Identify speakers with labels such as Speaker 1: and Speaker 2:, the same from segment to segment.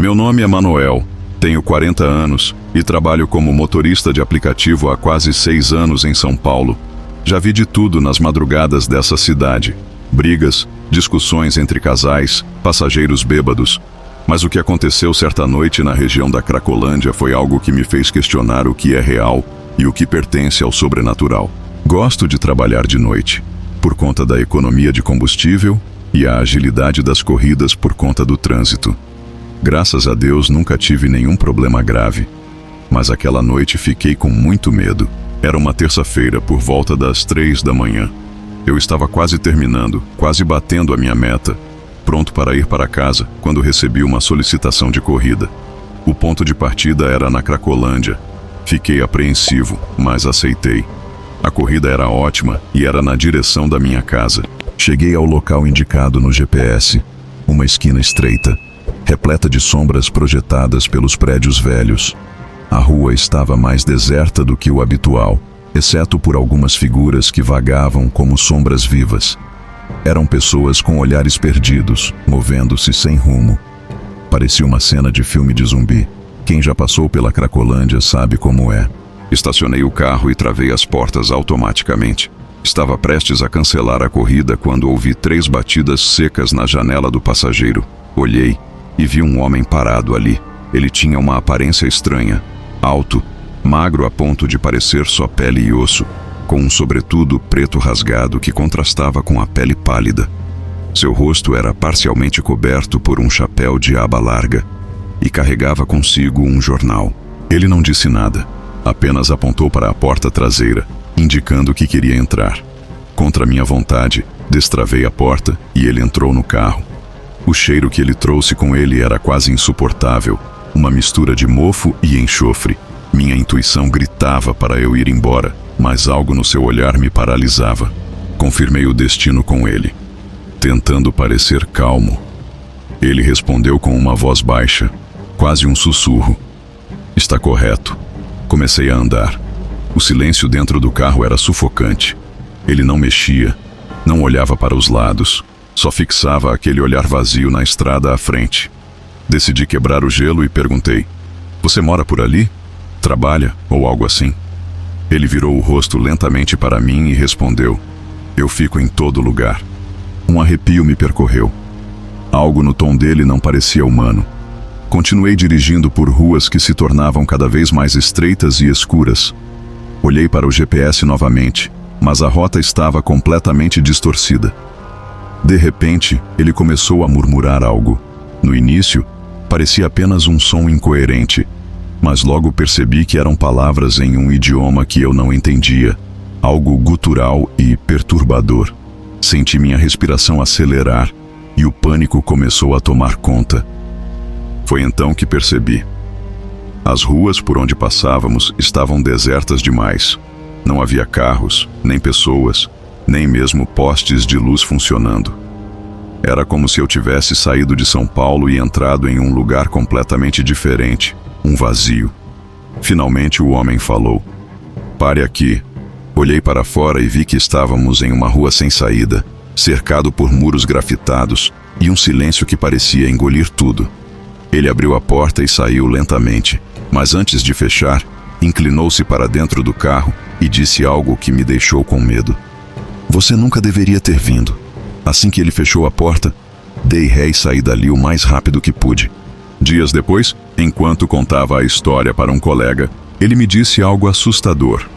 Speaker 1: Meu nome é Manuel, tenho 40 anos e trabalho como motorista de aplicativo há quase 6 anos em São Paulo. Já vi de tudo nas madrugadas dessa cidade. Brigas, discussões entre casais, passageiros bêbados. Mas o que aconteceu certa noite na região da Cracolândia foi algo que me fez questionar o que é real e o que pertence ao sobrenatural. Gosto de trabalhar de noite, por conta da economia de combustível e a agilidade das corridas por conta do trânsito. Graças a Deus nunca tive nenhum problema grave, mas aquela noite fiquei com muito medo. Era uma terça-feira por volta das 3 da manhã. Eu estava quase terminando, quase batendo a minha meta, pronto para ir para casa, quando recebi uma solicitação de corrida. O ponto de partida era na Cracolândia. Fiquei apreensivo, mas aceitei. A corrida era ótima e era na direção da minha casa. Cheguei ao local indicado no GPS, uma esquina estreita, repleta de sombras projetadas pelos prédios velhos. A rua estava mais deserta do que o habitual, exceto por algumas figuras que vagavam como sombras vivas. Eram pessoas com olhares perdidos, movendo-se sem rumo. Parecia uma cena de filme de zumbi. Quem já passou pela Cracolândia sabe como é. Estacionei o carro e travei as portas automaticamente. Estava prestes a cancelar a corrida quando ouvi 3 batidas secas na janela do passageiro. Olhei e vi um homem parado ali. Ele tinha uma aparência estranha. Alto, magro a ponto de parecer só pele e osso, com um sobretudo preto rasgado que contrastava com a pele pálida. Seu rosto era parcialmente coberto por um chapéu de aba larga e carregava consigo um jornal. Ele não disse nada, apenas apontou para a porta traseira, indicando que queria entrar. Contra minha vontade, destravei a porta e ele entrou no carro. O cheiro que ele trouxe com ele era quase insuportável, uma mistura de mofo e enxofre. Minha intuição gritava para eu ir embora, mas algo no seu olhar me paralisava. Confirmei o destino com ele, tentando parecer calmo. Ele respondeu com uma voz baixa, quase um sussurro. Está correto. Comecei a andar. O silêncio dentro do carro era sufocante. Ele não mexia, não olhava para os lados, só fixava aquele olhar vazio na estrada à frente. Decidi quebrar o gelo e perguntei: "Você mora por ali? Trabalha ou algo assim?" Ele virou o rosto lentamente para mim e respondeu: "Eu fico em todo lugar." Um arrepio me percorreu. Algo no tom dele não parecia humano. Continuei dirigindo por ruas que se tornavam cada vez mais estreitas e escuras. Olhei para o GPS novamente, mas a rota estava completamente distorcida. De repente, ele começou a murmurar algo. No início, parecia apenas um som incoerente, mas logo percebi que eram palavras em um idioma que eu não entendia, algo gutural e perturbador. Senti minha respiração acelerar e o pânico começou a tomar conta. Foi então que percebi. As ruas por onde passávamos estavam desertas demais. Não havia carros, nem pessoas, nem mesmo postes de luz funcionando. Era como se eu tivesse saído de São Paulo e entrado em um lugar completamente diferente, um vazio. Finalmente o homem falou: "Pare aqui." Olhei para fora e vi que estávamos em uma rua sem saída, cercado por muros grafitados e um silêncio que parecia engolir tudo. Ele abriu a porta e saiu lentamente, mas antes de fechar, inclinou-se para dentro do carro e disse algo que me deixou com medo. "Você nunca deveria ter vindo." Assim que ele fechou a porta, dei ré e saí dali o mais rápido que pude. Dias depois, enquanto contava a história para um colega, ele me disse algo assustador.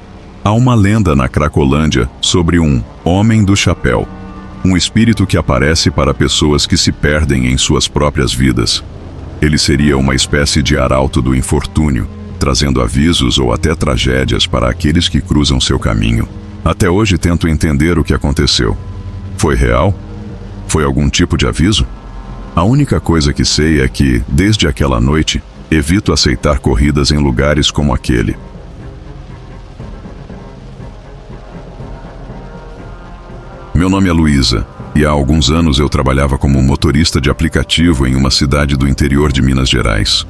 Speaker 1: Há uma lenda na Cracolândia sobre um Homem do Chapéu, um espírito que aparece para pessoas que se perdem em suas próprias vidas. Ele seria uma espécie de arauto do infortúnio, trazendo avisos ou até tragédias para aqueles que cruzam seu caminho. Até hoje tento entender o que aconteceu. Foi real? Foi algum tipo de aviso? A única coisa que sei é que, desde aquela noite, evito aceitar corridas em lugares como aquele. Meu nome é Luísa, e há alguns anos eu trabalhava como motorista de aplicativo em uma cidade do interior de Minas Gerais.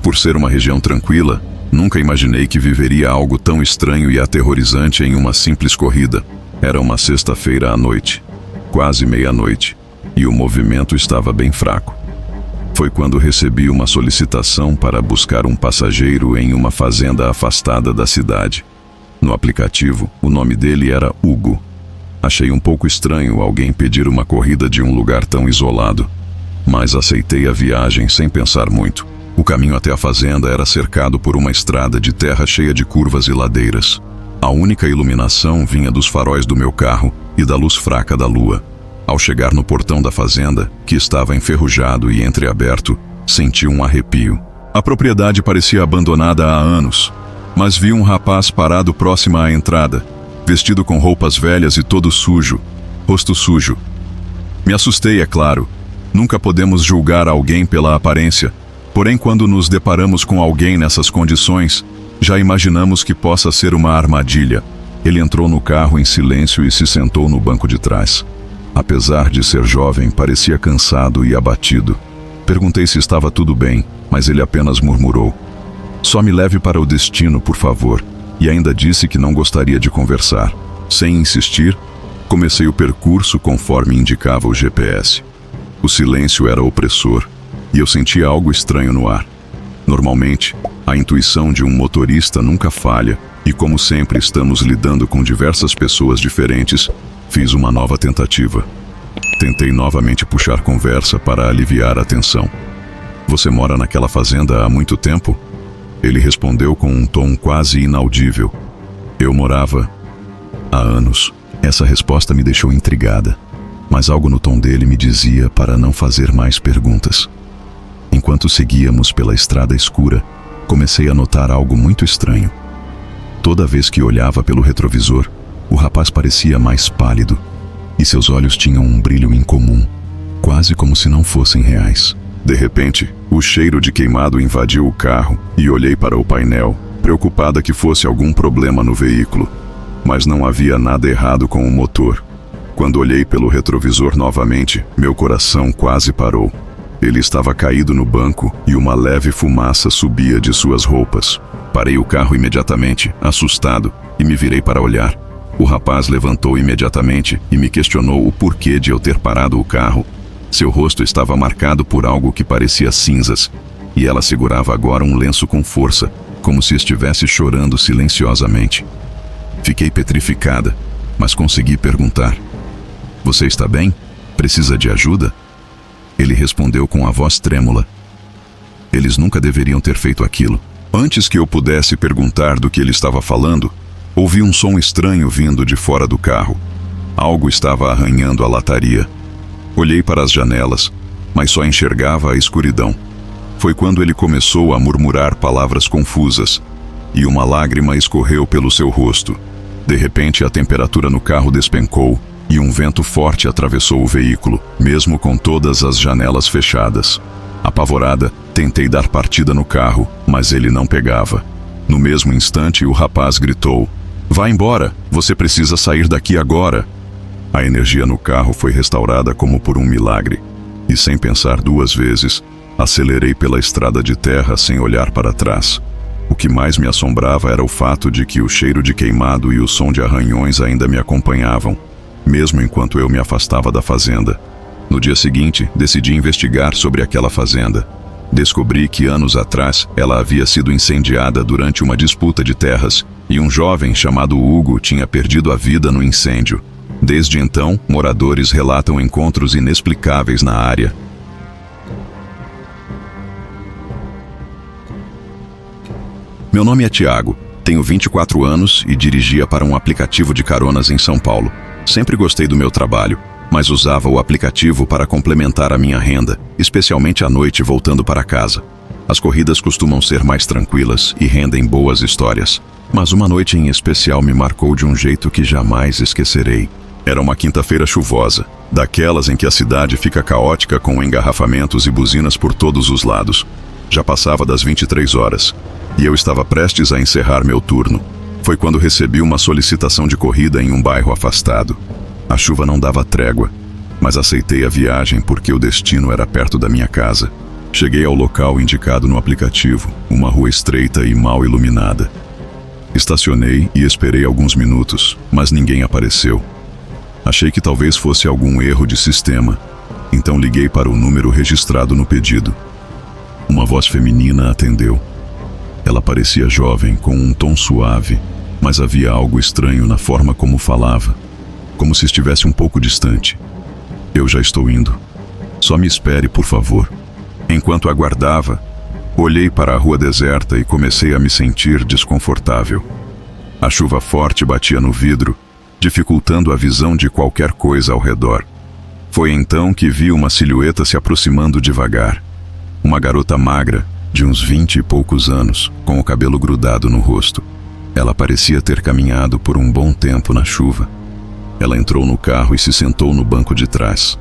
Speaker 1: Por ser uma região tranquila, nunca imaginei que viveria algo tão estranho e aterrorizante em uma simples corrida. Era uma sexta-feira à noite, quase meia-noite, e o movimento estava bem fraco. Foi quando recebi uma solicitação para buscar um passageiro em uma fazenda afastada da cidade. No aplicativo, o nome dele era Hugo. Achei um pouco estranho alguém pedir uma corrida de um lugar tão isolado, mas aceitei a viagem sem pensar muito. O caminho até a fazenda era cercado por uma estrada de terra cheia de curvas e ladeiras. A única iluminação vinha dos faróis do meu carro e da luz fraca da lua. Ao chegar no portão da fazenda, que estava enferrujado e entreaberto, senti um arrepio. A propriedade parecia abandonada há anos, mas vi um rapaz parado próximo à entrada, vestido com roupas velhas e todo sujo, rosto sujo. Me assustei, é claro. Nunca podemos julgar alguém pela aparência, porém quando nos deparamos com alguém nessas condições, já imaginamos que possa ser uma armadilha. Ele entrou no carro em silêncio e se sentou no banco de trás. Apesar de ser jovem, parecia cansado e abatido. Perguntei se estava tudo bem, mas ele apenas murmurou: "Só me leve para o destino, por favor", e ainda disse que não gostaria de conversar. Sem insistir, comecei o percurso conforme indicava o GPS. O silêncio era opressor, e eu sentia algo estranho no ar. Normalmente, a intuição de um motorista nunca falha, e como sempre estamos lidando com diversas pessoas diferentes, fiz uma nova tentativa. Tentei novamente puxar conversa para aliviar a tensão. "Você mora naquela fazenda há muito tempo?" Ele respondeu com um tom quase inaudível: "Eu morava há anos." Essa resposta me deixou intrigada, mas algo no tom dele me dizia para não fazer mais perguntas. Enquanto seguíamos pela estrada escura, comecei a notar algo muito estranho. Toda vez que olhava pelo retrovisor, o rapaz parecia mais pálido, e seus olhos tinham um brilho incomum, quase como se não fossem reais. De repente, o cheiro de queimado invadiu o carro e olhei para o painel, preocupada que fosse algum problema no veículo. Mas não havia nada errado com o motor. Quando olhei pelo retrovisor novamente, meu coração quase parou. Ele estava caído no banco e uma leve fumaça subia de suas roupas. Parei o carro imediatamente, assustado, e me virei para olhar. O rapaz levantou imediatamente e me questionou o porquê de eu ter parado o carro. Seu rosto estava marcado por algo que parecia cinzas, e ela segurava agora um lenço com força, como se estivesse chorando silenciosamente. Fiquei petrificada, mas consegui perguntar: "Você está bem? Precisa de ajuda?" Ele respondeu com a voz trêmula. Eles nunca deveriam ter feito aquilo. Antes que eu pudesse perguntar do que ele estava falando, ouvi um som estranho vindo de fora do carro. Algo estava arranhando a lataria. Olhei para as janelas, mas só enxergava a escuridão. Foi quando ele começou a murmurar palavras confusas, e uma lágrima escorreu pelo seu rosto. De repente, a temperatura no carro despencou, e um vento forte atravessou o veículo, mesmo com todas as janelas fechadas. Apavorada, tentei dar partida no carro, mas ele não pegava. No mesmo instante, o rapaz gritou: "Vá embora, você precisa sair daqui agora." A energia no carro foi restaurada como por um milagre, e sem pensar duas vezes, acelerei pela estrada de terra sem olhar para trás. O que mais me assombrava era o fato de que o cheiro de queimado e o som de arranhões ainda me acompanhavam, mesmo enquanto eu me afastava da fazenda. No dia seguinte, decidi investigar sobre aquela fazenda. Descobri que anos atrás ela havia sido incendiada durante uma disputa de terras, e um jovem chamado Hugo tinha perdido a vida no incêndio. Desde então, moradores relatam encontros inexplicáveis na área. Meu nome é Tiago, tenho 24 anos e dirigia para um aplicativo de caronas em São Paulo. Sempre gostei do meu trabalho, mas usava o aplicativo para complementar a minha renda, especialmente à noite voltando para casa. As corridas costumam ser mais tranquilas e rendem boas histórias, mas uma noite em especial me marcou de um jeito que jamais esquecerei. Era uma quinta-feira chuvosa, daquelas em que a cidade fica caótica com engarrafamentos e buzinas por todos os lados. Já passava das 23 horas, e eu estava prestes a encerrar meu turno. Foi quando recebi uma solicitação de corrida em um bairro afastado. A chuva não dava trégua, mas aceitei a viagem porque o destino era perto da minha casa. Cheguei ao local indicado no aplicativo, uma rua estreita e mal iluminada. Estacionei e esperei alguns minutos, mas ninguém apareceu. Achei que talvez fosse algum erro de sistema, Então liguei para o número registrado no pedido. Uma voz feminina atendeu. Ela parecia jovem, com um tom suave, mas havia algo estranho na forma como falava, como se estivesse um pouco distante. Eu já estou indo. Só me espere, por favor. Enquanto aguardava, olhei para a rua deserta e comecei a me sentir desconfortável. A chuva forte batia no vidro, dificultando a visão de qualquer coisa ao redor. Foi então que vi uma silhueta se aproximando devagar. Uma garota magra, de uns 20 e poucos anos, com o cabelo grudado no rosto. Ela parecia ter caminhado por um bom tempo na chuva. Ela entrou no carro e se sentou no banco de trás.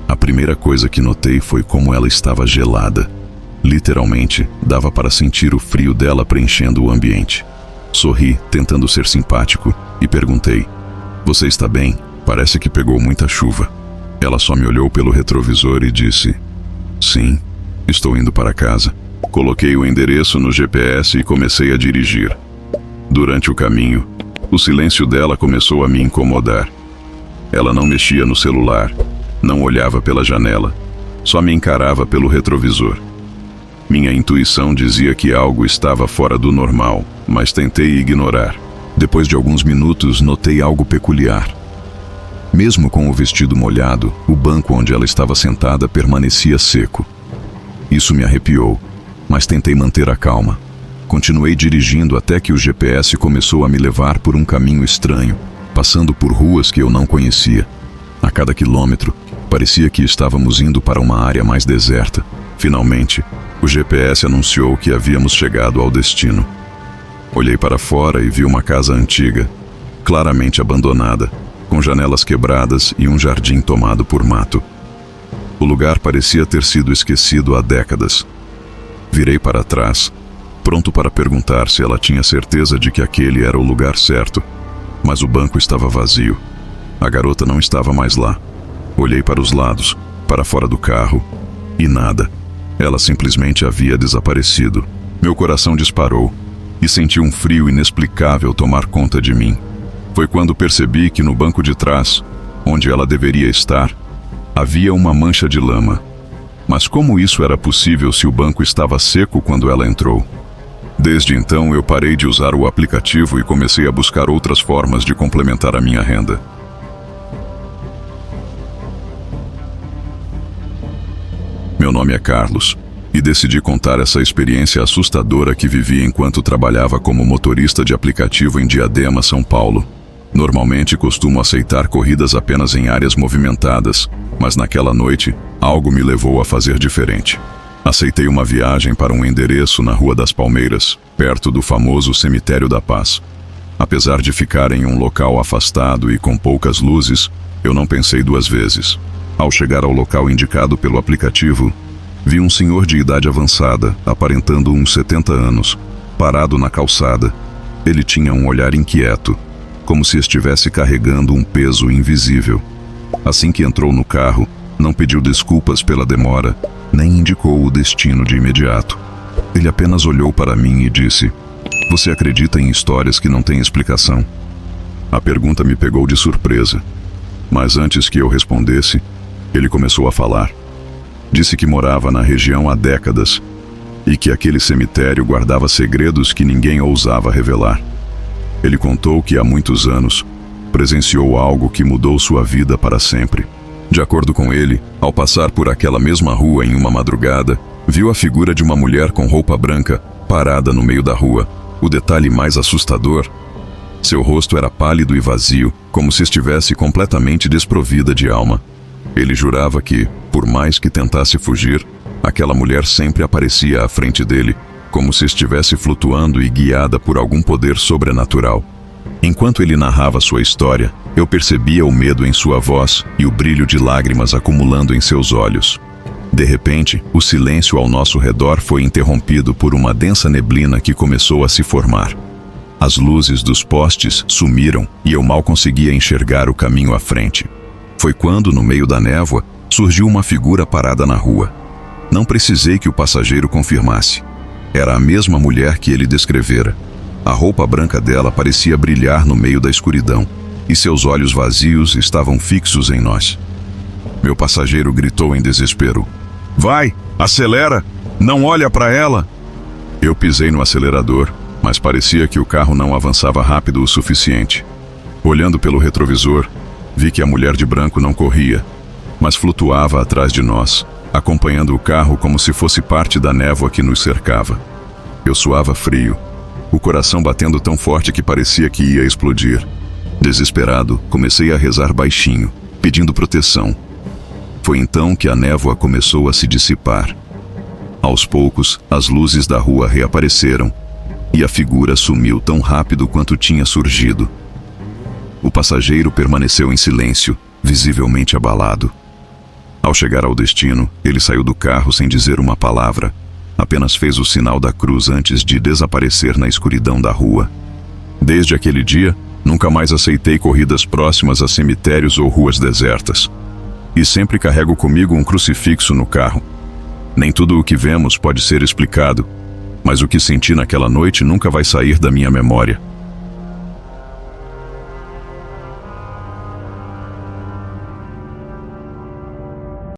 Speaker 1: A primeira coisa que notei foi como ela estava gelada. Literalmente, dava para sentir o frio dela preenchendo o ambiente. Sorri, tentando ser simpático, e perguntei: "Você está bem? Parece que pegou muita chuva." Ela só me olhou pelo retrovisor e disse: "Sim, estou indo para casa." Coloquei o endereço no GPS e comecei a dirigir. Durante o caminho, o silêncio dela começou a me incomodar. Ela não mexia no celular, não olhava pela janela, só me encarava pelo retrovisor. Minha intuição dizia que algo estava fora do normal, mas tentei ignorar. Depois de alguns minutos, notei algo peculiar. Mesmo com o vestido molhado, o banco onde ela estava sentada permanecia seco. Isso me arrepiou, mas tentei manter a calma. Continuei dirigindo até que o GPS começou a me levar por um caminho estranho, passando por ruas que eu não conhecia. A cada quilômetro, parecia que estávamos indo para uma área mais deserta. Finalmente, o GPS anunciou que havíamos chegado ao destino. Olhei para fora e vi uma casa antiga, claramente abandonada, com janelas quebradas e um jardim tomado por mato. O lugar parecia ter sido esquecido há décadas. Virei para trás, pronto para perguntar se ela tinha certeza de que aquele era o lugar certo, mas o banco estava vazio. A garota não estava mais lá. Olhei para os lados, para fora do carro, e nada. Ela simplesmente havia desaparecido. Meu coração disparou e senti um frio inexplicável tomar conta de mim. Foi quando percebi que no banco de trás, onde ela deveria estar, havia uma mancha de lama. Mas como isso era possível se o banco estava seco quando ela entrou? Desde então eu parei de usar o aplicativo e comecei a buscar outras formas de complementar a minha renda. Meu nome é Carlos, e decidi contar essa experiência assustadora que vivi enquanto trabalhava como motorista de aplicativo em Diadema, São Paulo. Normalmente costumo aceitar corridas apenas em áreas movimentadas, mas naquela noite, algo me levou a fazer diferente. Aceitei uma viagem para um endereço na Rua das Palmeiras, perto do famoso Cemitério da Paz. Apesar de ficar em um local afastado e com poucas luzes, eu não pensei duas vezes. Ao chegar ao local indicado pelo aplicativo, vi um senhor de idade avançada, aparentando uns 70 anos, parado na calçada. Ele tinha um olhar inquieto, como se estivesse carregando um peso invisível. Assim que entrou no carro, não pediu desculpas pela demora, nem indicou o destino de imediato. Ele apenas olhou para mim e disse: "Você acredita em histórias que não têm explicação?" A pergunta me pegou de surpresa, mas antes que eu respondesse, ele começou a falar. Disse que morava na região há décadas e que aquele cemitério guardava segredos que ninguém ousava revelar. Ele contou que há muitos anos presenciou algo que mudou sua vida para sempre. De acordo com ele, ao passar por aquela mesma rua em uma madrugada, viu a figura de uma mulher com roupa branca parada no meio da rua. O detalhe mais assustador: seu rosto era pálido e vazio, como se estivesse completamente desprovida de alma. Ele jurava que, por mais que tentasse fugir, aquela mulher sempre aparecia à frente dele, como se estivesse flutuando e guiada por algum poder sobrenatural. Enquanto ele narrava sua história, eu percebia o medo em sua voz e o brilho de lágrimas acumulando em seus olhos. De repente, o silêncio ao nosso redor foi interrompido por uma densa neblina que começou a se formar. As luzes dos postes sumiram e eu mal conseguia enxergar o caminho à frente. Foi quando, no meio da névoa, surgiu uma figura parada na rua. Não precisei que o passageiro confirmasse. Era a mesma mulher que ele descrevera. A roupa branca dela parecia brilhar no meio da escuridão, e seus olhos vazios estavam fixos em nós. Meu passageiro gritou em desespero. Vai, acelera! Não olha para ela! Eu pisei no acelerador, mas parecia que o carro não avançava rápido o suficiente. Olhando pelo retrovisor, vi que a mulher de branco não corria, mas flutuava atrás de nós, acompanhando o carro como se fosse parte da névoa que nos cercava. Eu suava frio, o coração batendo tão forte que parecia que ia explodir. Desesperado, comecei a rezar baixinho, pedindo proteção. Foi então que a névoa começou a se dissipar. Aos poucos, as luzes da rua reapareceram, e a figura sumiu tão rápido quanto tinha surgido. O passageiro permaneceu em silêncio, visivelmente abalado. Ao chegar ao destino, ele saiu do carro sem dizer uma palavra. Apenas fez o sinal da cruz antes de desaparecer na escuridão da rua. Desde aquele dia, nunca mais aceitei corridas próximas a cemitérios ou ruas desertas. E sempre carrego comigo um crucifixo no carro. Nem tudo o que vemos pode ser explicado, mas o que senti naquela noite nunca vai sair da minha memória.